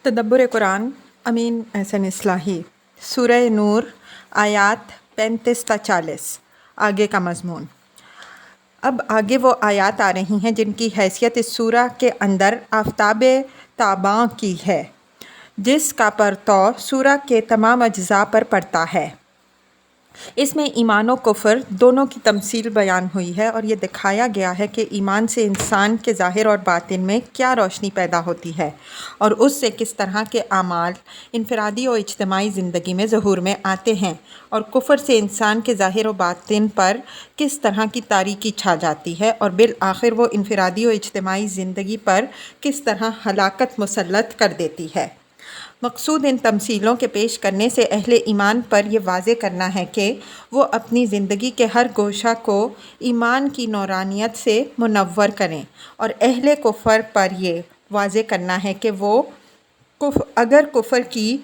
تدبر قرآن امین احسن اصلاحی سورہ نور آیات 35 تا 40 آگے کا مضمون۔ اب آگے وہ آیات آ رہی ہیں جن کی حیثیت اس سورہ کے اندر آفتاب تاباں کی ہے، جس کا پرتو سورہ کے تمام اجزاء پر پڑتا ہے۔ اس میں ایمان و کفر دونوں کی تمثیل بیان ہوئی ہے اور یہ دکھایا گیا ہے کہ ایمان سے انسان کے ظاہر اور باطن میں کیا روشنی پیدا ہوتی ہے اور اس سے کس طرح کے اعمال انفرادی و اجتماعی زندگی میں ظہور میں آتے ہیں، اور کفر سے انسان کے ظاہر و باطن پر کس طرح کی تاریکی چھا جاتی ہے اور بالآخر وہ انفرادی و اجتماعی زندگی پر کس طرح ہلاکت مسلط کر دیتی ہے۔ مقصود ان تمثیلوں کے پیش کرنے سے اہل ایمان پر یہ واضح کرنا ہے کہ وہ اپنی زندگی کے ہر گوشہ کو ایمان کی نورانیت سے منور کریں، اور اہل کفر پر یہ واضح کرنا ہے کہ وہ اگر کفر کی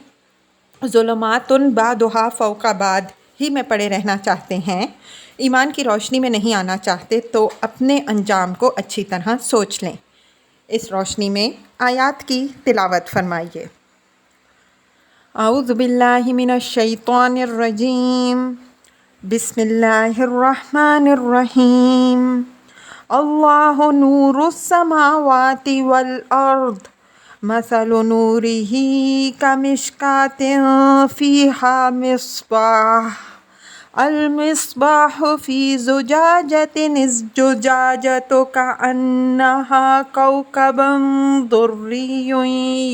ظلمات بعضھا فوق بعض ہی میں پڑے رہنا چاہتے ہیں، ایمان کی روشنی میں نہیں آنا چاہتے، تو اپنے انجام کو اچھی طرح سوچ لیں۔ اس روشنی میں آیات کی تلاوت فرمائیے۔ اعوذ باللہ من الشیطان الرجیم، بسم اللہ الرحمن الرحیم۔ اللہ نور السماوات والارض، مثل نورہ کمشکاۃ فیہا مصباح، المصباح فی زجاجۃ الزجاجۃ کأنہا کوکب درری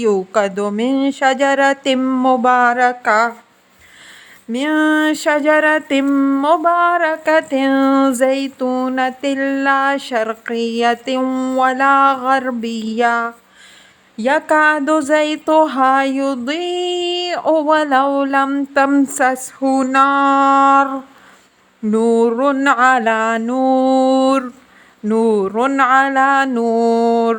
یوقد من شجرۃ مبارکۃ زیتونۃ لا شرقیۃ ولا غربیہ، یکاد زیتها یضیء ولو لم تمسسہ نار، نور علی نور، نور علی نور،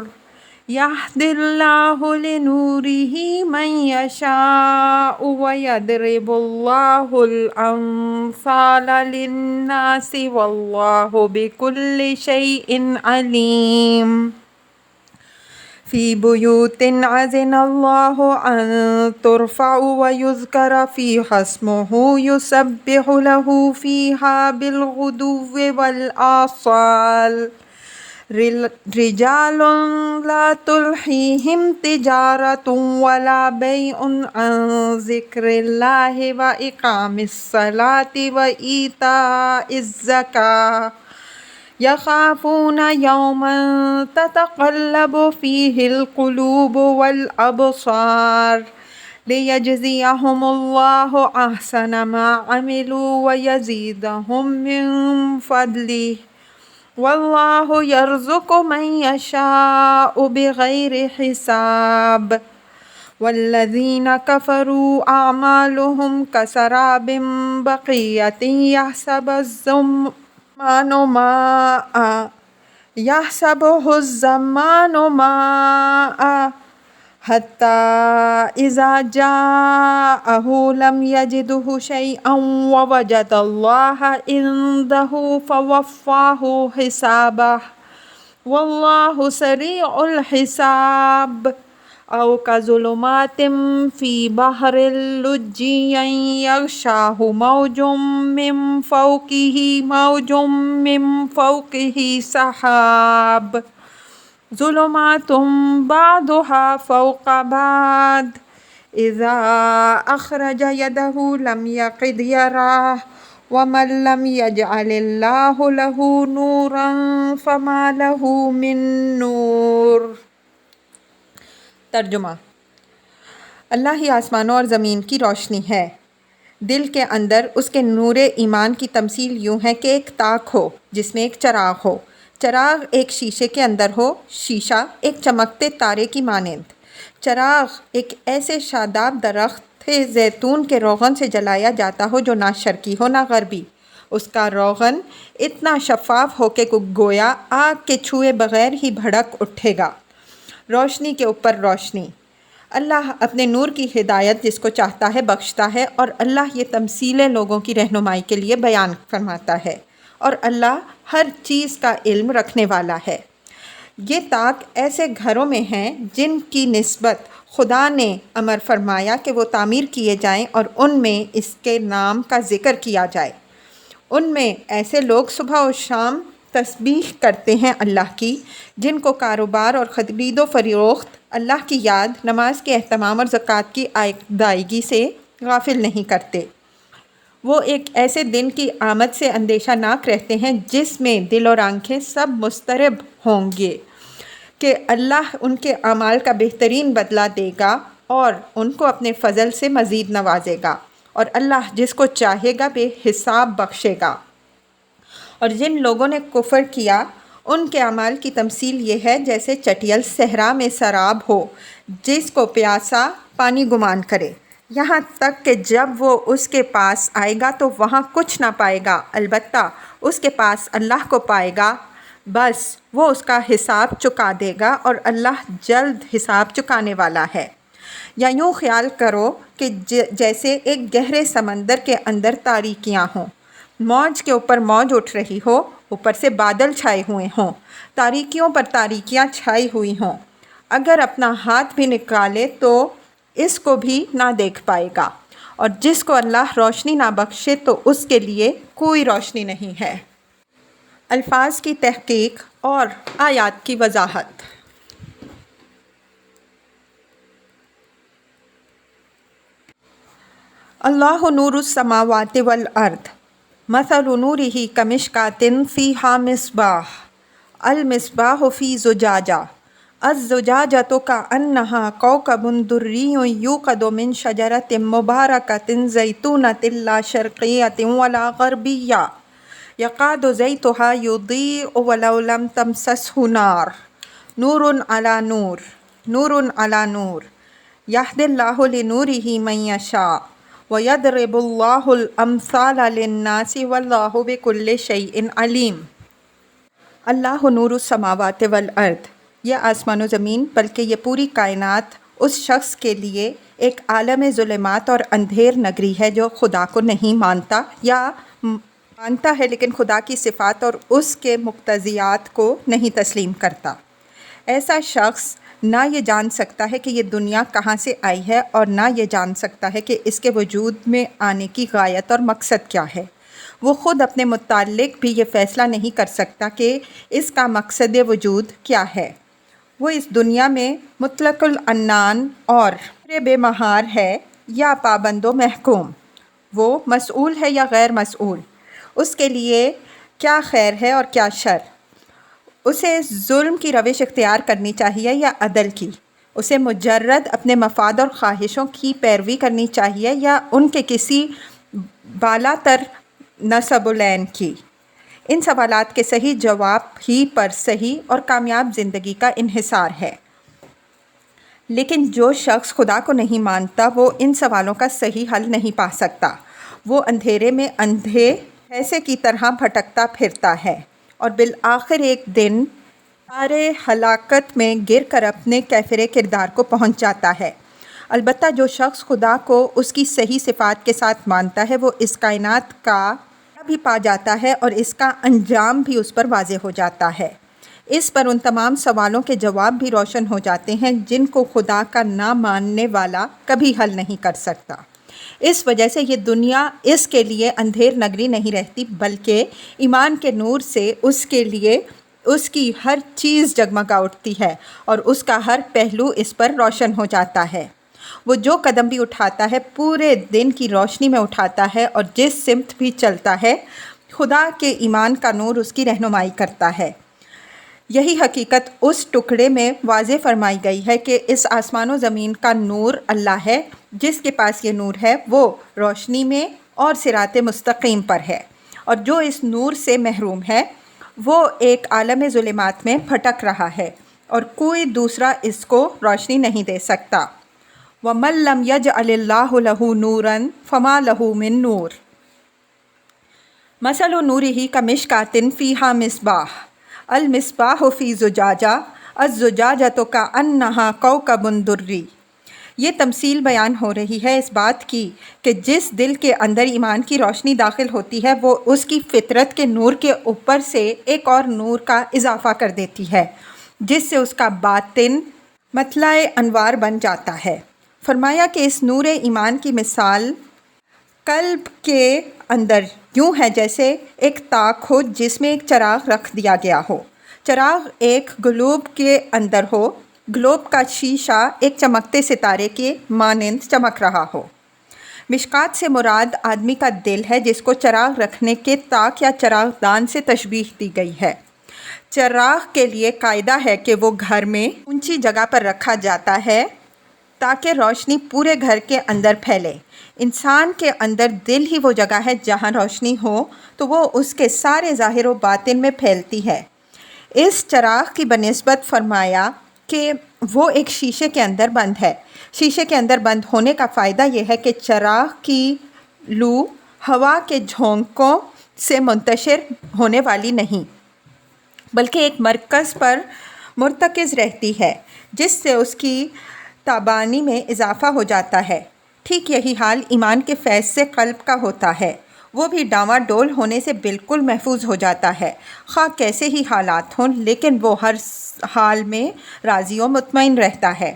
یہدی اللہ لنورہ من یشاء ویضرب اللہ الامثال للناس واللہ بکل شیء علیم۔ فی بیوت اذن اللہ ان ترفع ویذکر فیہا اسمہ یسبح لہ فیہا بالغدو والآصال، رجال لا تلہیہم تجارۃ ولا بیع عن ذکر اللہ واقام الصلاۃ وایتاء الزکاۃ، یخافون یوما تتقلب فیہ القلوب والابصار، لیجزیہم اللہ احسن ما عملوا ویزیدہم من فضلہ، واللہ یرزق من یشاء بغیر حساب۔ والذین کفروا اعمالہم کسراب بقیعۃ یحسبہ الظمآن ماء حتی اذا جاءہ لم یجدہ شیئا ووجد اللہ عندہ فوفاہ حسابہ، واللہ سریع الحساب۔ او کظلمات فی بحر لجی یغشاہ موج من فوقہ سحاب، ظلمات بعضھا فوق بعض، اذا اخرج یدہ لم یکد یراہ، ومن لم یجعل اللہ لہ نورا فما لہ من نور۔ ترجمہ۔ اللہ ہی آسمانوں اور زمین کی روشنی ہے۔ دل کے اندر اس کے نور ایمان کی تمثیل یوں ہے کہ ایک تاک ہو جس میں ایک چراغ ہو، چراغ ایک شیشے کے اندر ہو، شیشہ ایک چمکتے تارے کی مانند۔ چراغ ایک ایسے شاداب درخت زیتون کے روغن سے جلایا جاتا ہو جو نہ شرقی ہو نہ غربی، اس کا روغن اتنا شفاف ہو کہ گویا آگ کے چھوئے بغیر ہی بھڑک اٹھے گا۔ روشنی کے اوپر روشنی۔ اللہ اپنے نور کی ہدایت جس کو چاہتا ہے بخشتا ہے، اور اللہ یہ تمثیلیں لوگوں کی رہنمائی کے لیے بیان فرماتا ہے، اور اللہ ہر چیز کا علم رکھنے والا ہے۔ یہ طاق ایسے گھروں میں ہیں جن کی نسبت خدا نے امر فرمایا کہ وہ تعمیر کیے جائیں اور ان میں اس کے نام کا ذکر کیا جائے۔ ان میں ایسے لوگ صبح و شام تسبیح کرتے ہیں اللہ کی، جن کو کاروبار اور خرید و فروخت اللہ کی یاد، نماز کے اہتمام اور زکوٰۃ کی ادائیگی سے غافل نہیں کرتے۔ وہ ایک ایسے دن کی آمد سے اندیشہ ناک رہتے ہیں جس میں دل اور آنکھیں سب مضطرب ہوں گے کہ اللہ ان کے اعمال کا بہترین بدلہ دے گا اور ان کو اپنے فضل سے مزید نوازے گا، اور اللہ جس کو چاہے گا بے حساب بخشے گا۔ اور جن لوگوں نے کفر کیا ان کے اعمال کی تمثیل یہ ہے جیسے چٹیل صحرا میں سراب ہو جس کو پیاسا پانی گمان کرے، یہاں تک کہ جب وہ اس کے پاس آئے گا تو وہاں کچھ نہ پائے گا، البتہ اس کے پاس اللہ کو پائے گا، بس وہ اس کا حساب چکا دے گا اور اللہ جلد حساب چکانے والا ہے۔ یا یوں خیال کرو کہ جیسے ایک گہرے سمندر کے اندر تاریکیاں ہوں، موج کے اوپر موج اٹھ رہی ہو، اوپر سے بادل چھائے ہوئے ہوں، تاریکیوں پر تاریکیاں چھائی ہوئی ہوں، اگر اپنا ہاتھ بھی نکالے تو اس کو بھی نہ دیکھ پائے گا، اور جس کو اللہ روشنی نہ بخشے تو اس کے لیے کوئی روشنی نہیں ہے۔ الفاظ کی تحقیق اور آیات کی وضاحت۔ اللہ نور السماوات والارض مثل نورہ کمشکاۃ فیہا مصباح المصباح فی زجاجہ الزجاجۃ کأنہا کوکب دری یوقد من شجرۃ مبارکۃ زیتونۃ لا شرقیۃ ولا غربیہ یکاد زیتہا یضیء ولو لم تمسسہ نار نور علی نور نور علی نور یہدی اللہ لنورہ من یشاء وَيَضْرِبُ اللَّهُ الْأَمْثَالَ لِلنَّاسِ وَاللَّهُ بِكُلِّ شَيْءٍ عَلِيمٌ۔ اللہ نور السماوات والارض، یہ آسمان و زمین بلکہ یہ پوری کائنات اس شخص کے لیے ایک عالم ظلمات اور اندھیر نگری ہے جو خدا کو نہیں مانتا، یا مانتا ہے لیکن خدا کی صفات اور اس کے مقتضیات کو نہیں تسلیم کرتا۔ ایسا شخص نہ یہ جان سکتا ہے کہ یہ دنیا کہاں سے آئی ہے، اور نہ یہ جان سکتا ہے کہ اس کے وجود میں آنے کی غایت اور مقصد کیا ہے۔ وہ خود اپنے متعلق بھی یہ فیصلہ نہیں کر سکتا کہ اس کا مقصد وجود کیا ہے۔ وہ اس دنیا میں مطلق العنان اور بے مہار ہے یا پابند و محکوم، وہ مسئول ہے یا غیر مسئول، اس کے لیے کیا خیر ہے اور کیا شر، اسے ظلم کی روش اختیار کرنی چاہیے یا عدل کی، اسے مجرد اپنے مفاد اور خواہشوں کی پیروی کرنی چاہیے یا ان کے کسی بالا تر نصب العین کی۔ ان سوالات کے صحیح جواب ہی پر صحیح اور کامیاب زندگی کا انحصار ہے۔ لیکن جو شخص خدا کو نہیں مانتا وہ ان سوالوں کا صحیح حل نہیں پا سکتا، وہ اندھیرے میں اندھے بھینسے کی طرح بھٹکتا پھرتا ہے اور بالآخر ایک دن سارے ہلاکت میں گر کر اپنے کیفر کردار کو پہنچ جاتا ہے۔ البتہ جو شخص خدا کو اس کی صحیح صفات کے ساتھ مانتا ہے وہ اس کائنات کا بھی پا جاتا ہے اور اس کا انجام بھی اس پر واضح ہو جاتا ہے۔ اس پر ان تمام سوالوں کے جواب بھی روشن ہو جاتے ہیں جن کو خدا کا نہ ماننے والا کبھی حل نہیں کر سکتا۔ اس وجہ سے یہ دنیا اس کے لیے اندھیر نگری نہیں رہتی، بلکہ ایمان کے نور سے اس کے لیے اس کی ہر چیز جگمگا اٹھتی ہے اور اس کا ہر پہلو اس پر روشن ہو جاتا ہے۔ وہ جو قدم بھی اٹھاتا ہے پورے دن کی روشنی میں اٹھاتا ہے، اور جس سمت بھی چلتا ہے خدا کے ایمان کا نور اس کی رہنمائی کرتا ہے۔ یہی حقیقت اس ٹکڑے میں واضح فرمائی گئی ہے کہ اس آسمان و زمین کا نور اللہ ہے، جس کے پاس یہ نور ہے وہ روشنی میں اور صراط مستقیم پر ہے، اور جو اس نور سے محروم ہے وہ ایک عالم ظلمات میں بھٹک رہا ہے اور کوئی دوسرا اس کو روشنی نہیں دے سکتا۔ وَمَن لَّمْ يَجْعَلِ اللَّهُ لَهُ نُورًا فَمَا لَهُ مِن نُور۔ مَثَلُ نُورِهِ كَمِشْكَاةٍ فِيهَا مِصْبَاحٌ الْمِصْبَاحُ فِي زُجَاجَةٍ الزُّجَاجَةُ كَأَنَّهَا كَوْكَبٌ دُرِّيٌّ۔ یہ تمثیل بیان ہو رہی ہے اس بات کی کہ جس دل کے اندر ایمان کی روشنی داخل ہوتی ہے وہ اس کی فطرت کے نور کے اوپر سے ایک اور نور کا اضافہ کر دیتی ہے، جس سے اس کا باطن مطلع انوار بن جاتا ہے۔ فرمایا کہ اس نور ایمان کی مثال قلب کے اندر یوں ہے جیسے ایک طاق ہو جس میں ایک چراغ رکھ دیا گیا ہو۔ چراغ ایک گلوب کے اندر ہو، گلوب کا شیشہ ایک چمکتے ستارے کے مانند چمک رہا ہو۔ مشکات سے مراد آدمی کا دل ہے جس کو چراغ رکھنے کے طاق یا چراغ دان سے تشبیہ دی گئی ہے۔ چراغ کے لیے قاعدہ ہے کہ وہ گھر میں اونچی جگہ پر رکھا جاتا ہے تاکہ روشنی پورے گھر کے اندر پھیلے۔ انسان کے اندر دل ہی وہ جگہ ہے جہاں روشنی ہو تو وہ اس کے سارے ظاہر و باطن میں پھیلتی ہے۔ اس چراغ کی بنسبت فرمایا کہ وہ ایک شیشے کے اندر بند ہے۔ شیشے کے اندر بند ہونے کا فائدہ یہ ہے کہ چراغ کی لو ہوا کے جھونکوں سے منتشر ہونے والی نہیں، بلکہ ایک مرکز پر مرتکز رہتی ہے جس سے اس کی تابانی میں اضافہ ہو جاتا ہے۔ ٹھیک یہی حال ایمان کے فیض سے قلب کا ہوتا ہے، وہ بھی ڈاواں ڈول ہونے سے بالکل محفوظ ہو جاتا ہے، خواہ کیسے ہی حالات ہوں، لیکن وہ ہر حال میں راضی و مطمئن رہتا ہے۔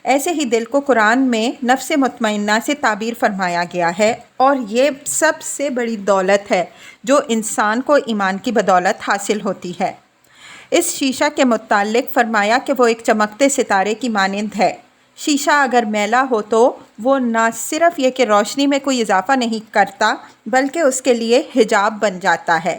ایسے ہی دل کو قرآن میں نفس مطمئنہ سے تعبیر فرمایا گیا ہے، اور یہ سب سے بڑی دولت ہے جو انسان کو ایمان کی بدولت حاصل ہوتی ہے۔ اس شیشہ کے متعلق فرمایا کہ وہ ایک چمکتے ستارے کی مانند ہے۔ شیشہ اگر میلا ہو تو وہ نہ صرف یہ کہ روشنی میں کوئی اضافہ نہیں کرتا بلکہ اس کے لیے حجاب بن جاتا ہے۔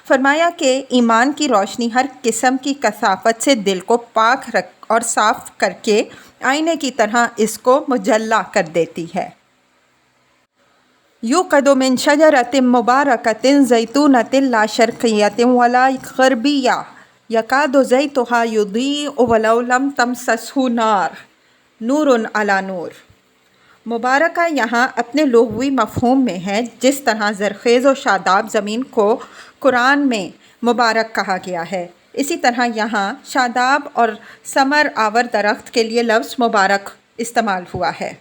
فرمایا کہ ایمان کی روشنی ہر قسم کی کثافت سے دل کو پاک اور صاف کر کے آئینے کی طرح اس کو مجلّہ کر دیتی ہے۔ یوقد من شجرۃ مبارکۃ زیتونۃ لا شرقیۃ ولا غربیہ یکاد زیتها یضیء ولو لم تمسسہ نار، نور علی نور۔ مبارکہ یہاں اپنے لغوی مفہوم میں ہے، جس طرح زرخیز و شاداب زمین کو قرآن میں مبارک کہا گیا ہے، اسی طرح یہاں شاداب اور ثمر آور درخت کے لیے لفظ مبارک استعمال ہوا ہے۔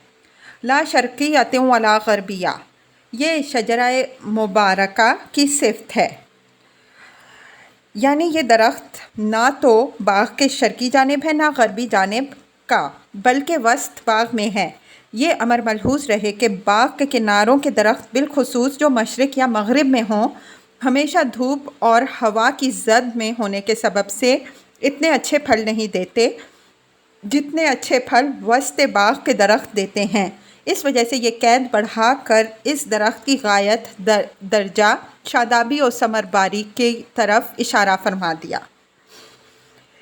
لا شرقیۃ ولا غربیہ، یہ شجرہ مبارکہ کی صفت ہے، یعنی یہ درخت نہ تو باغ کے شرقی جانب ہے نہ غربی جانب کا، بلکہ وسط باغ میں ہے۔ یہ امر ملحوظ رہے کہ باغ کے کناروں کے درخت بالخصوص جو مشرق یا مغرب میں ہوں، ہمیشہ دھوپ اور ہوا کی زد میں ہونے کے سبب سے اتنے اچھے پھل نہیں دیتے جتنے اچھے پھل وسط باغ کے درخت دیتے ہیں۔ اس وجہ سے یہ قید بڑھا کر اس درخت کی غایت درجہ شادابی و ثمرباری کی طرف اشارہ فرما دیا۔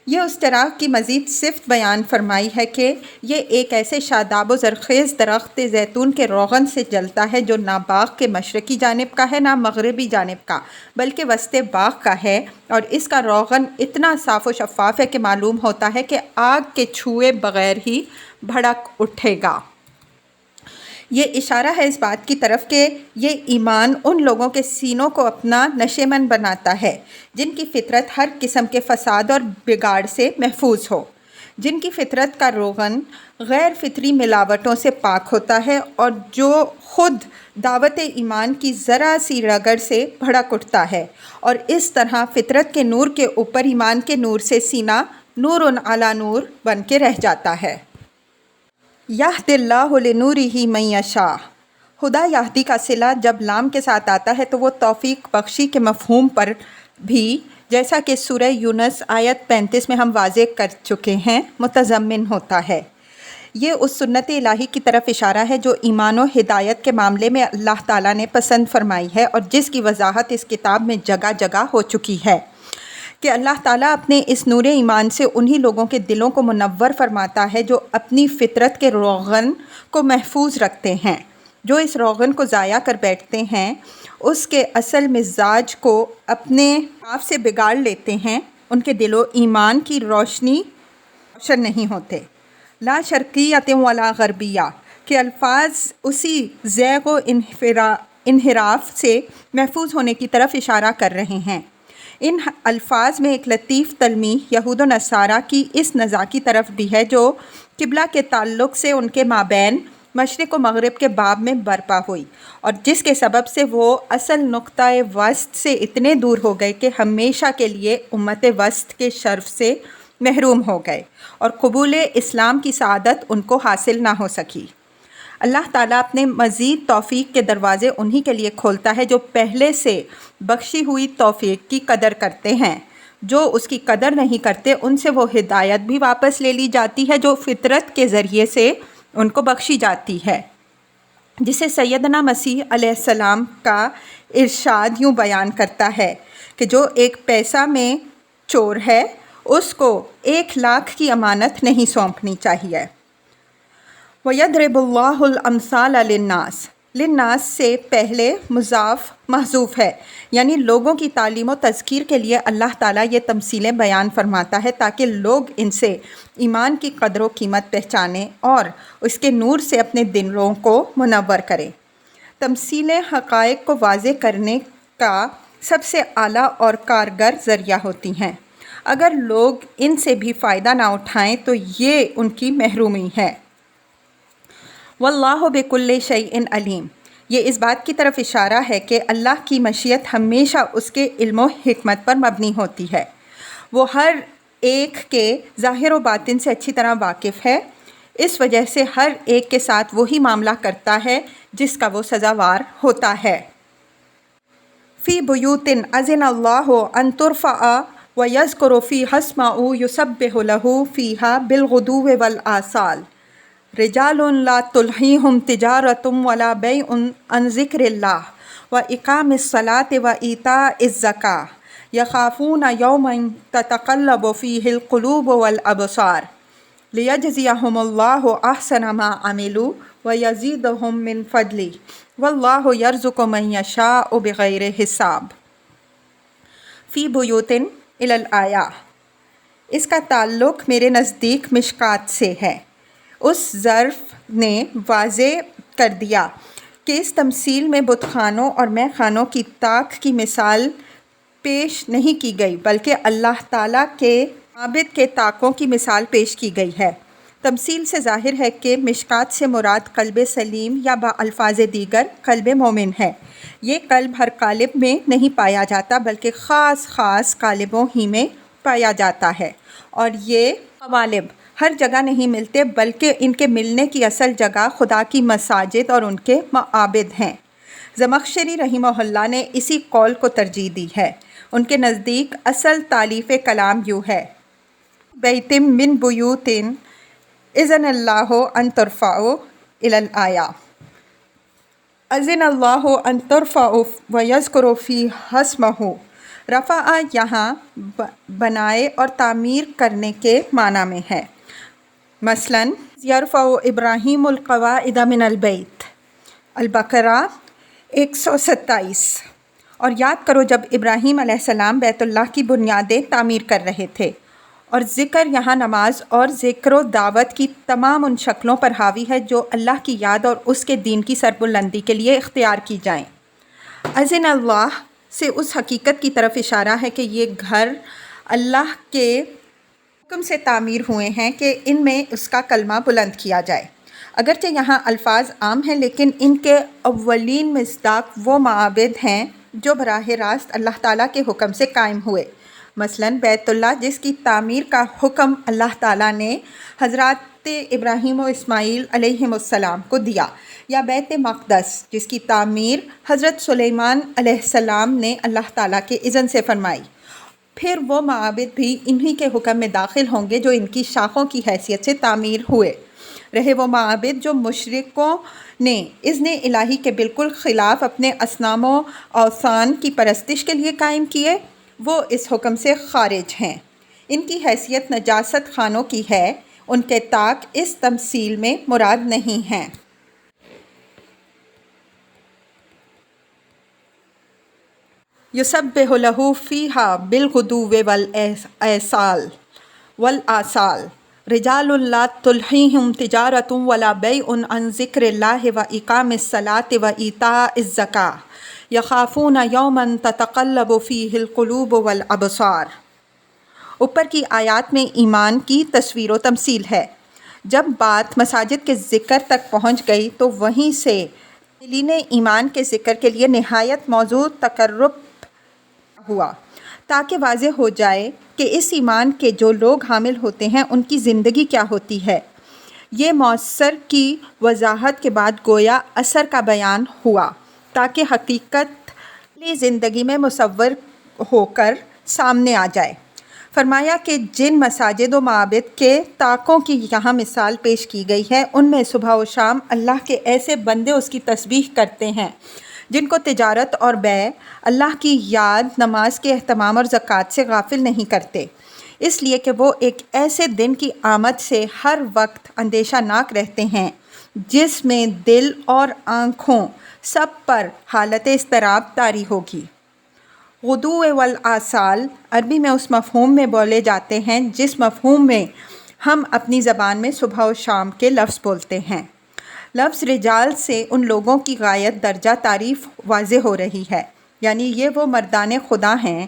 یہ اس چراغ کی مزید صفت بیان فرمائی ہے کہ یہ ایک ایسے شاداب و زرخیز درخت زیتون کے روغن سے جلتا ہے جو نہ باغ کے مشرقی جانب کا ہے نہ مغربی جانب کا، بلکہ وسط باغ کا ہے، اور اس کا روغن اتنا صاف و شفاف ہے کہ معلوم ہوتا ہے کہ آگ کے چھوئے بغیر ہی بھڑک اٹھے گا۔ یہ اشارہ ہے اس بات کی طرف کہ یہ ایمان ان لوگوں کے سینوں کو اپنا نشیمن بناتا ہے جن کی فطرت ہر قسم کے فساد اور بگاڑ سے محفوظ ہو، جن کی فطرت کا روغن غیر فطری ملاوٹوں سے پاک ہوتا ہے، اور جو خود دعوت ایمان کی ذرا سی رگڑ سے بھڑک اٹھتا ہے، اور اس طرح فطرت کے نور کے اوپر ایمان کے نور سے سینہ نور علی نور بن کے رہ جاتا ہے۔ یہدی اللہ لنورہ من یشاء، ہدا یہدی کا صلہ جب لام کے ساتھ آتا ہے تو وہ توفیق بخشی کے مفہوم پر بھی، جیسا کہ سورہ یونس آیت 35 میں ہم واضح کر چکے ہیں، متضمن ہوتا ہے۔ یہ اس سنت الہی کی طرف اشارہ ہے جو ایمان و ہدایت کے معاملے میں اللہ تعالیٰ نے پسند فرمائی ہے، اور جس کی وضاحت اس کتاب میں جگہ جگہ ہو چکی ہے کہ اللہ تعالیٰ اپنے اس نور ایمان سے انہی لوگوں کے دلوں کو منور فرماتا ہے جو اپنی فطرت کے روغن کو محفوظ رکھتے ہیں۔ جو اس روغن کو ضائع کر بیٹھتے ہیں، اس کے اصل مزاج کو اپنے آپ سے بگاڑ لیتے ہیں، ان کے دل و ایمان کی روشنی روشن نہیں ہوتے۔ لا شرقیۃ ولا غربیہ کے الفاظ اسی زیغ و انحراف سے محفوظ ہونے کی طرف اشارہ کر رہے ہیں۔ ان الفاظ میں ایک لطیف تلمیح یہود و نصارہ کی اس نزاع کی طرف بھی ہے جو قبلہ کے تعلق سے ان کے مابین مشرق و مغرب کے باب میں برپا ہوئی، اور جس کے سبب سے وہ اصل نقطۂ وسط سے اتنے دور ہو گئے کہ ہمیشہ کے لیے امت وسط کے شرف سے محروم ہو گئے اور قبول اسلام کی سعادت ان کو حاصل نہ ہو سکی۔ اللہ تعالیٰ اپنے مزید توفیق کے دروازے انہی کے لیے کھولتا ہے جو پہلے سے بخشی ہوئی توفیق کی قدر کرتے ہیں۔ جو اس کی قدر نہیں کرتے ان سے وہ ہدایت بھی واپس لے لی جاتی ہے جو فطرت کے ذریعے سے ان کو بخشی جاتی ہے، جسے سیدنا مسیح علیہ السلام کا ارشاد یوں بیان کرتا ہے کہ جو ایک پیسہ میں چور ہے اس کو 1,00,000 کی امانت نہیں سونپنی چاہیے۔ وَيَضْرِبُ اللَّهُ الْأَمْثَالَ لِلنَّاسِ، للناس سے پہلے مضاف محذوف ہے، یعنی لوگوں کی تعلیم و تذکیر کے لیے اللہ تعالیٰ یہ تمثیلیں بیان فرماتا ہے تاکہ لوگ ان سے ایمان کی قدر و قیمت پہچانیں اور اس کے نور سے اپنے دلوں کو منور کریں۔ تمثیلیں حقائق کو واضح کرنے کا سب سے اعلیٰ اور کارگر ذریعہ ہوتی ہیں۔ اگر لوگ ان سے بھی فائدہ نہ اٹھائیں تو یہ ان کی محرومی ہے۔ واللہ بکل شیء علیم، یہ اس بات کی طرف اشارہ ہے کہ اللہ کی مشیت ہمیشہ اس کے علم و حکمت پر مبنی ہوتی ہے۔ وہ ہر ایک کے ظاہر و باطن سے اچھی طرح واقف ہے، اس وجہ سے ہر ایک کے ساتھ وہی معاملہ کرتا ہے جس کا وہ سزاوار ہوتا ہے۔ فی بیوت اذن اللہ ان ترفع ویذکر فیہا اسمہ یسبح لہ فیہا بالغدو والآصال رجال لا تلہیہم تجارۃ ولا بیع عن ذکر اللہ واقام الصلاۃ وایتاء الزکاۃ یخافون یوما تتقلب فیہ القلوب والابصار لیجزیہم اللہ احسن ما عملوا ویزیدہم من فضلہ واللہ یرزق من یشاء بغیر حساب۔ فی بیوت الی الآیہ، اس کا تعلق میرے نزدیک مشکات سے ہے۔ اس ظرف نے واضح کر دیا کہ اس تمثیل میں بت خانوں اور مے خانوں کی طاق کی مثال پیش نہیں کی گئی بلکہ اللہ تعالیٰ کے عابد کے طاقوں کی مثال پیش کی گئی ہے۔ تمثیل سے ظاہر ہے کہ مشکات سے مراد قلب سلیم یا بالفاظ دیگر قلب مومن ہے۔ یہ قلب ہر قالب میں نہیں پایا جاتا بلکہ خاص قالبوں ہی میں پایا جاتا ہے، اور یہ قوالب ہر جگہ نہیں ملتے بلکہ ان کے ملنے کی اصل جگہ خدا کی مساجد اور ان کے معابد ہیں۔ زمخشری رحمہ اللہ نے اسی قول کو ترجیح دی ہے۔ ان کے نزدیک اصل تالیف کلام یوں ہے: بیت من بیوت اذن اللہ ان ترفع الی الآیہ، اذن اللہ ان ترفع ویذکر فیہا اسمہ۔ رفع یہاں بنائے اور تعمیر کرنے کے معنی میں ہے۔ مثلاً یرفع ابراہیم القواعد من البیت، البقرہ 127۔ اور یاد کرو جب ابراہیم علیہ السلام بیت اللہ کی بنیادیں تعمیر کر رہے تھے۔ اور ذکر یہاں نماز اور ذکر و دعوت کی تمام ان شکلوں پر حاوی ہے جو اللہ کی یاد اور اس کے دین کی سربلندی کے لیے اختیار کی جائیں۔ اذن اللہ سے اس حقیقت کی طرف اشارہ ہے کہ یہ گھر اللہ کے حکم سے تعمیر ہوئے ہیں کہ ان میں اس کا کلمہ بلند کیا جائے۔ اگرچہ یہاں الفاظ عام ہیں لیکن ان کے اولین مصداق وہ معابد ہیں جو براہ راست اللہ تعالیٰ کے حکم سے قائم ہوئے۔ مثلاً بیت اللہ جس کی تعمیر کا حکم اللہ تعالیٰ نے حضرات ابراہیم و اسماعیل علیہم السلام کو دیا، یا بیت مقدس جس کی تعمیر حضرت سلیمان علیہ السلام نے اللہ تعالیٰ کے اذن سے فرمائی۔ پھر وہ معابد بھی انہی کے حکم میں داخل ہوں گے جو ان کی شاخوں کی حیثیت سے تعمیر ہوئے۔ رہے وہ معابد جو مشرکوں نے اذن الہی کے بالکل خلاف اپنے اصنام و اوثان کی پرستش کے لیے قائم کیے، وہ اس حکم سے خارج ہیں۔ ان کی حیثیت نجاست خانوں کی ہے، ان کے طاق اس تمثیل میں مراد نہیں ہیں۔ یسبح لہ فیہا بالغدو والآصال رجال لا تلہیہم تجارۃ ولا بیع عن ذکر اللہ واقام الصلاۃ وایتاء الزکاۃ یخافون یوما تتقلب فیہ القلوب والابصار۔ اوپر کی آیات میں ایمان کی تصویر و تمثیل ہے۔ جب بات مساجد کے ذکر تک پہنچ گئی تو وہیں سے عاملین ایمان کے ذکر کے لیے نہایت موضوع تقرب ہوا۔ تاکہ واضح ہو جائے کہ اس ایمان کے جو لوگ حامل ہوتے ہیں ان کی زندگی کیا ہوتی ہے۔ یہ مؤثر کی وضاحت کے بعد گویا اثر کا بیان ہوا تاکہ حقیقت زندگی میں مصور ہو کر سامنے آ جائے۔ فرمایا کہ جن مساجد و معابد کے طاقوں کی یہاں مثال پیش کی گئی ہے ان میں صبح و شام اللہ کے ایسے بندے اس کی تسبیح کرتے ہیں جن کو تجارت اور بیع اللہ کی یاد، نماز کے اہتمام اور زکوٰۃ سے غافل نہیں کرتے، اس لیے کہ وہ ایک ایسے دن کی آمد سے ہر وقت اندیشہ ناک رہتے ہیں جس میں دل اور آنکھوں سب پر حالت اضطراب طاری ہوگی۔ غدو والآصال عربی میں اس مفہوم میں بولے جاتے ہیں جس مفہوم میں ہم اپنی زبان میں صبح و شام کے لفظ بولتے ہیں۔ لفظ رجال سے ان لوگوں کی غایت درجہ تعریف واضح ہو رہی ہے، یعنی یہ وہ مردان خدا ہیں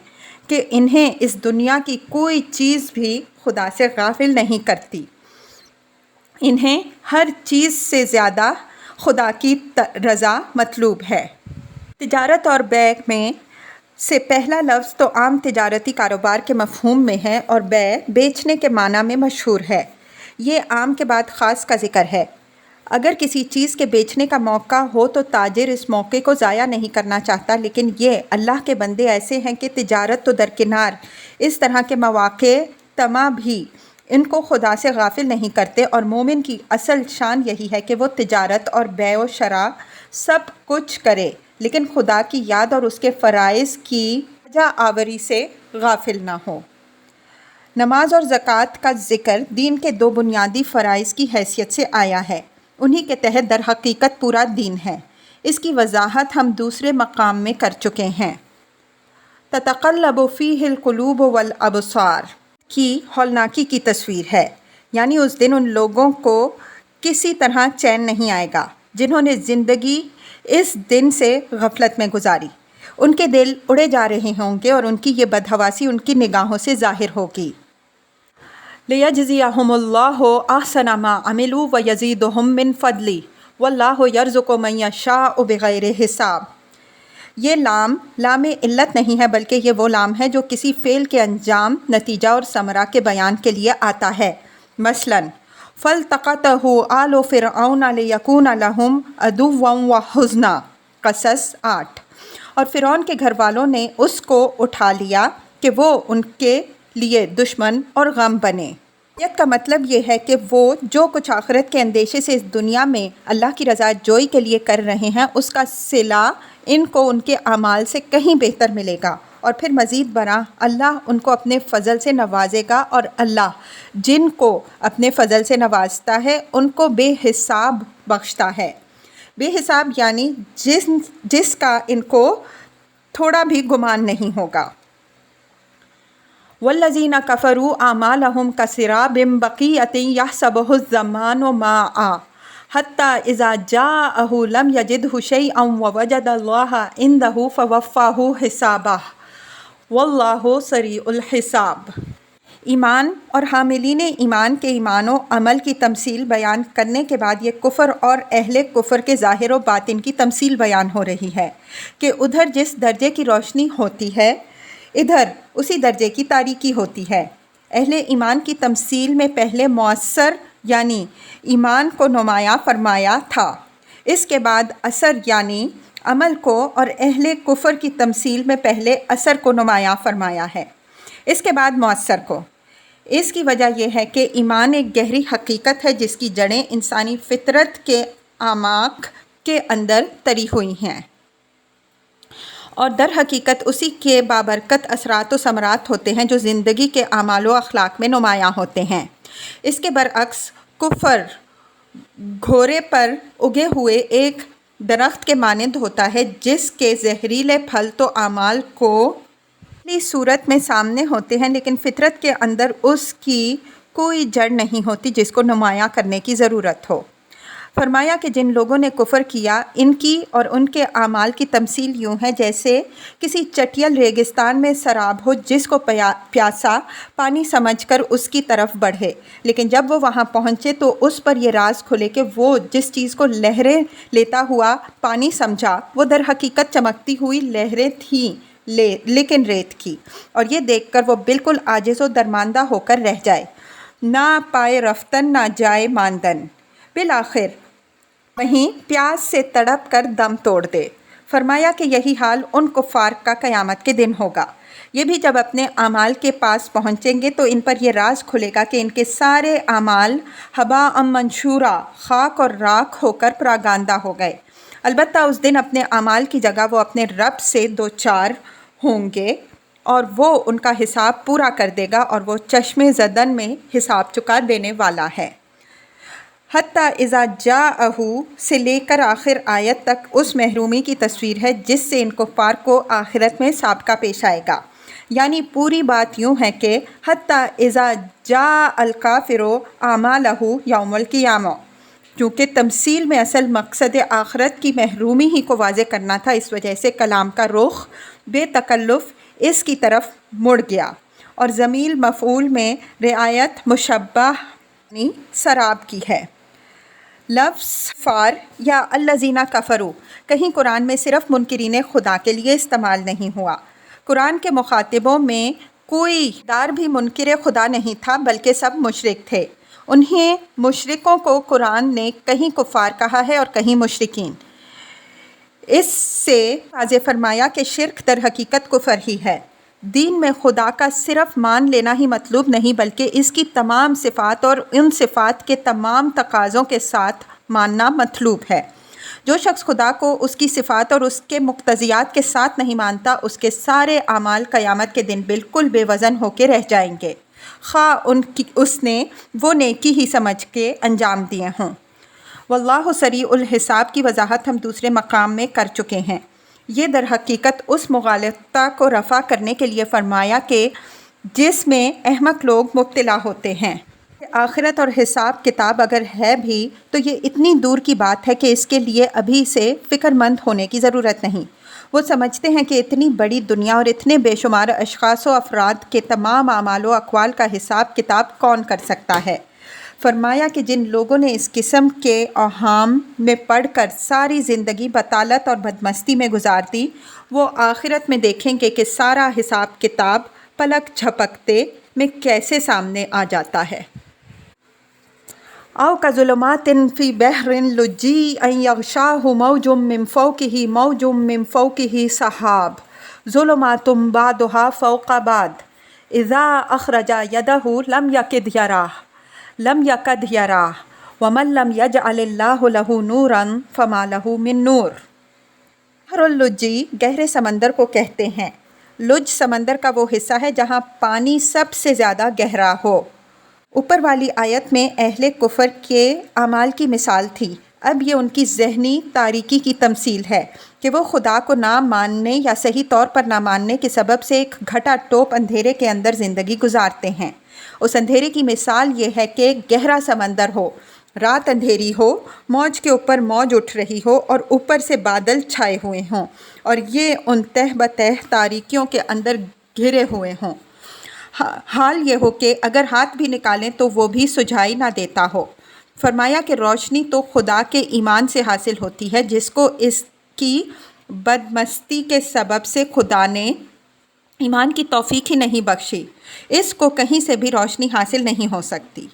کہ انہیں اس دنیا کی کوئی چیز بھی خدا سے غافل نہیں کرتی، انہیں ہر چیز سے زیادہ خدا کی رضا مطلوب ہے۔ تجارت اور بیع میں سے پہلا لفظ تو عام تجارتی کاروبار کے مفہوم میں ہے اور بیع بیچنے کے معنی میں مشہور ہے۔ یہ عام کے بعد خاص کا ذکر ہے۔ اگر کسی چیز کے بیچنے کا موقع ہو تو تاجر اس موقع کو ضائع نہیں کرنا چاہتا، لیکن یہ اللہ کے بندے ایسے ہیں کہ تجارت تو درکنار، اس طرح کے مواقع طمع بھی ان کو خدا سے غافل نہیں کرتے، اور مومن کی اصل شان یہی ہے کہ وہ تجارت اور بیع و شراء سب کچھ کرے لیکن خدا کی یاد اور اس کے فرائض کی بجا آوری سے غافل نہ ہو۔ نماز اور زکوٰۃ کا ذکر دین کے دو بنیادی فرائض کی حیثیت سے آیا ہے، انہی کے تحت در حقیقت پورا دین ہے۔ اس کی وضاحت ہم دوسرے مقام میں کر چکے ہیں۔ تتقلب فیہ القلوب والابصار کی ہولناکی کی تصویر ہے، یعنی اس دن ان لوگوں کو کسی طرح چین نہیں آئے گا جنہوں نے زندگی اس دن سے غفلت میں گزاری، ان کے دل اڑے جا رہے ہوں گے اور ان کی یہ بدحواسی ان کی نگاہوں سے ظاہر ہوگی۔ لِيَجْزِيَهُمُ اللَّهُ أَحْسَنَ مَا عَمِلُوا وَيَزِيدَهُم مِّن فَضْلِهِ وَاللَّهُ يَرْزُقُ مَن يَشَاءُ بِغَيْرِ حساب۔ یہ لام علت نہیں ہے بلکہ یہ وہ لام ہے جو کسی فعل کے انجام، نتیجہ اور ثمرہ کے بیان کے لیے آتا ہے۔ مثلاً فَالْتَقَطَهُ آلُ فِرْعَوْنَ لِيَكُونَ لَهُمْ عَدُوًّا وَحُزْنًا، قصص 8۔ اور فرعون کے گھر والوں نے اس کو اٹھا لیا کہ وہ ان کے لیے دشمن اور غم بنے۔ آیت کا مطلب یہ ہے کہ وہ جو کچھ آخرت کے اندیشے سے اس دنیا میں اللہ کی رضا جوئی کے لیے کر رہے ہیں اس کا صلہ ان کو ان کے اعمال سے کہیں بہتر ملے گا، اور پھر مزید برآں اللہ ان کو اپنے فضل سے نوازے گا، اور اللہ جن کو اپنے فضل سے نوازتا ہے ان کو بے حساب بخشتا ہے۔ بے حساب یعنی جس کا ان کو تھوڑا بھی گمان نہیں ہوگا۔ وَالَّذِينَ كَفَرُوا أَعْمَالَهُمْ كَسِرَابٍ بَقِيعَةٍ يَحْسَبُهُ الظَّمْآنُ مَاءً حَتَّى إِذَا جَاءَهُ لَمْ يَجِدْهُ شَيْئًا وَوَجَدَ اللَّهَ عِندَهُ فَوَفَّاهُ حِسَابَهُ وَاللَّهُ سَرِيعُ الْحِسَابِ۔ ایمان اور حاملین ایمان کے ایمان و عمل کی تمثیل بیان کرنے کے بعد یہ کفر اور اہل کفر کے ظاہر و باطن کی تمثیل بیان ہو رہی ہے کہ ادھر جس درجے کی روشنی ہوتی ہے ادھر اسی درجے کی تاریکی ہوتی ہے۔ اہل ایمان کی تمثیل میں پہلے مؤثر یعنی ایمان کو نمایاں فرمایا تھا، اس کے بعد اثر یعنی عمل کو، اور اہل کفر کی تمثیل میں پہلے اثر کو نمایاں فرمایا ہے، اس کے بعد مؤثر کو۔ اس کی وجہ یہ ہے کہ ایمان ایک گہری حقیقت ہے جس کی جڑیں انسانی فطرت کے اعماق کے اندر تری ہوئی ہیں، اور در حقیقت اسی کے بابرکت اثرات و ثمرات ہوتے ہیں جو زندگی کے اعمال و اخلاق میں نمایاں ہوتے ہیں۔ اس کے برعکس کفر گھوڑے پر اگے ہوئے ایک درخت کے مانند ہوتا ہے جس کے زہریلے پھل تو اعمال کو صورت میں سامنے ہوتے ہیں لیکن فطرت کے اندر اس کی کوئی جڑ نہیں ہوتی جس کو نمایاں کرنے کی ضرورت ہو۔ فرمایا کہ جن لوگوں نے کفر کیا ان کی اور ان کے اعمال کی تمثیل یوں ہے جیسے کسی چٹیل ریگستان میں سراب ہو جس کو پیاسا پانی سمجھ کر اس کی طرف بڑھے، لیکن جب وہ وہاں پہنچے تو اس پر یہ راز کھلے کہ وہ جس چیز کو لہریں لیتا ہوا پانی سمجھا وہ در حقیقت چمکتی ہوئی لہریں تھیں لیکن ریت کی، اور یہ دیکھ کر وہ بالکل عاجز و درماندہ ہو کر رہ جائے، نہ پائے رفتن نہ جائے ماندن، بالآخر وہیں پیاس سے تڑپ کر دم توڑ دے۔ فرمایا کہ یہی حال ان کفار کا قیامت کے دن ہوگا۔ یہ بھی جب اپنے اعمال کے پاس پہنچیں گے تو ان پر یہ راز کھلے گا کہ ان کے سارے اعمال ہباء منثورا، خاک اور راکھ ہو کر پراگاندہ ہو گئے۔ البتہ اس دن اپنے اعمال کی جگہ وہ اپنے رب سے دوچار ہوں گے اور وہ ان کا حساب پورا کر دے گا، اور وہ چشم زدن میں حساب چکا دینے والا ہے۔ حتیٰ اذا جاءہ سے لے کر آخر آیت تک اس محرومی کی تصویر ہے جس سے ان کفار کو آخرت میں سابقہ پیش آئے گا۔ یعنی پوری بات یوں ہے کہ حتیٰ اذا جاء الکافر اعمالہ یوم القیامہ، کیونکہ تمثیل میں اصل مقصد آخرت کی محرومی ہی کو واضح کرنا تھا، اس وجہ سے کلام کا رخ بے تکلف اس کی طرف مڑ گیا، اور ضمیر مفعول میں رعایت مشبہ یعنی سراب کی ہے۔ لفظ فار یا الذین کفروا کہیں قرآن میں صرف منکرین خدا کے لیے استعمال نہیں ہوا۔ قرآن کے مخاطبوں میں کوئی دار بھی منکر خدا نہیں تھا، بلکہ سب مشرک تھے۔ انہیں مشرکوں کو قرآن نے کہیں کفار کہا ہے اور کہیں مشرکین۔ اس سے واضح فرمایا کہ شرک در حقیقت کفر ہی ہے۔ دین میں خدا کا صرف مان لینا ہی مطلوب نہیں، بلکہ اس کی تمام صفات اور ان صفات کے تمام تقاضوں کے ساتھ ماننا مطلوب ہے۔ جو شخص خدا کو اس کی صفات اور اس کے مقتضیات کے ساتھ نہیں مانتا، اس کے سارے اعمال قیامت کے دن بالکل بے وزن ہو کے رہ جائیں گے، خواہ اس نے وہ نیکی ہی سمجھ کے انجام دیے ہوں۔ واللہ سریع الحساب کی وضاحت ہم دوسرے مقام میں کر چکے ہیں۔ یہ در حقیقت اس مغالطہ کو رفع کرنے کے لیے فرمایا کہ جس میں احمق لوگ مبتلا ہوتے ہیں۔ آخرت اور حساب کتاب اگر ہے بھی تو یہ اتنی دور کی بات ہے کہ اس کے لیے ابھی سے فکر مند ہونے کی ضرورت نہیں۔ وہ سمجھتے ہیں کہ اتنی بڑی دنیا اور اتنے بے شمار اشخاص و افراد کے تمام اعمال و اقوال کا حساب کتاب کون کر سکتا ہے؟ فرمایا کہ جن لوگوں نے اس قسم کے اوہام میں پڑھ کر ساری زندگی بطالت اور بدمستی میں گزار دی، وہ آخرت میں دیکھیں گے کہ سارا حساب کتاب پلک جھپکتے میں کیسے سامنے آ جاتا ہے۔ او کظلمات فی بحر لجی یغشاہ موج من فوقہ موج من فوقہ سحاب ظلمات بعضها فوق بعض اذا اخرج یدہ لم یکد یراہ ومن لم یجعل اللہ لہ نورا فما لہ من نور۔ بحر اللجی گہرے سمندر کو کہتے ہیں۔ لج سمندر کا وہ حصہ ہے جہاں پانی سب سے زیادہ گہرا ہو۔ اوپر والی آیت میں اہل کفر کے اعمال کی مثال تھی، اب یہ ان کی ذہنی تاریکی کی تمثیل ہے کہ وہ خدا کو نہ ماننے یا صحیح طور پر نہ ماننے کے سبب سے ایک گھٹا ٹوپ اندھیرے کے اندر زندگی گزارتے ہیں۔ اس اندھیرے کی مثال یہ ہے کہ گہرا سمندر ہو، رات اندھیری ہو، موج کے اوپر موج اٹھ رہی ہو اور اوپر سے بادل چھائے ہوئے ہوں، اور یہ ان تہ بتہ تاریکیوں کے اندر گھرے ہوئے ہوں۔ حال یہ ہو کہ اگر ہاتھ بھی نکالیں تو وہ بھی سجھائی نہ دیتا ہو۔ فرمایا کہ روشنی تو خدا کے ایمان سے حاصل ہوتی ہے، جس کو اس کی بدمستی کے سبب سے خدا نے ایمان کی توفیق ہی نہیں بخشی، اس کو کہیں سے بھی روشنی حاصل نہیں ہو سکتی۔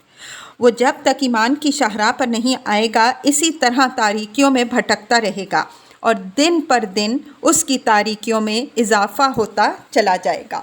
وہ جب تک ایمان کی شاہراہ پر نہیں آئے گا اسی طرح تاریکیوں میں بھٹکتا رہے گا، اور دن پر دن اس کی تاریکیوں میں اضافہ ہوتا چلا جائے گا۔